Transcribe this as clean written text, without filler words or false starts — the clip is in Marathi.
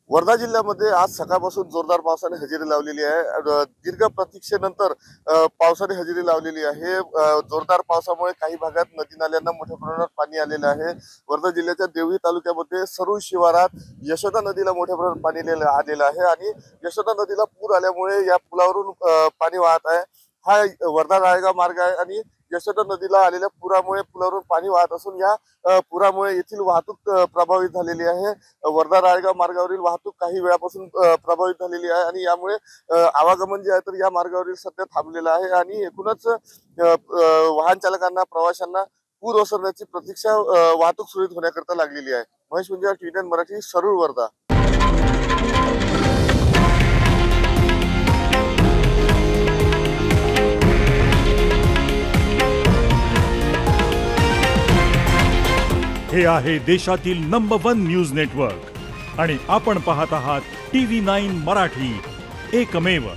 वर्धा जिल्ह्यामध्ये आज सकाळपासून जोरदार पावसाने हजेरी लावलेली आहे। दीर्घ प्रतीक्षेनंतर पावसाने हजेरी लावलेली आहे। जोरदार पावसामुळे काही भागात नदी नाल्यांना मोठ्या प्रमाणात पाणी आलेलं आहे। वर्धा जिल्ह्याच्या देवळी तालुक्यामध्ये सरूळ शिवारात यशोदा नदीला मोठ्या प्रमाणात पाणी आलेलं आहे आणि यशोदा नदीला पूर आल्यामुळे या पुलावरून पाणी वाहत आहे। हा वर्धा राळेगाव मार्ग आहे आणि यशोदा नदीला आलेल्या पुरामुळे पुलावरून पाणी वाहत असून या पुरामुळे येथील वाहतूक प्रभावित झालेली आहे। वर्धा राळेगाव मार्गावरील वाहतूक काही वेळापासून प्रभावित झालेली आहे आणि यामुळे आवागमन जे आहे तर या मार्गावरील सध्या थांबलेलं आहे आणि एकूणच वाहन चालकांना प्रवाशांना पूर ओसरण्याची प्रतीक्षा वाहतूक सुरळीत होण्याकरता लागलेली आहे। महेश म्हणजे TVN मराठी, सरूळ, वर्धा। हे आहे देशातील नंबर 1 न्यूज नेटवर्क आणि आपण पाहत आहात TV9 मराठी, एकमेव।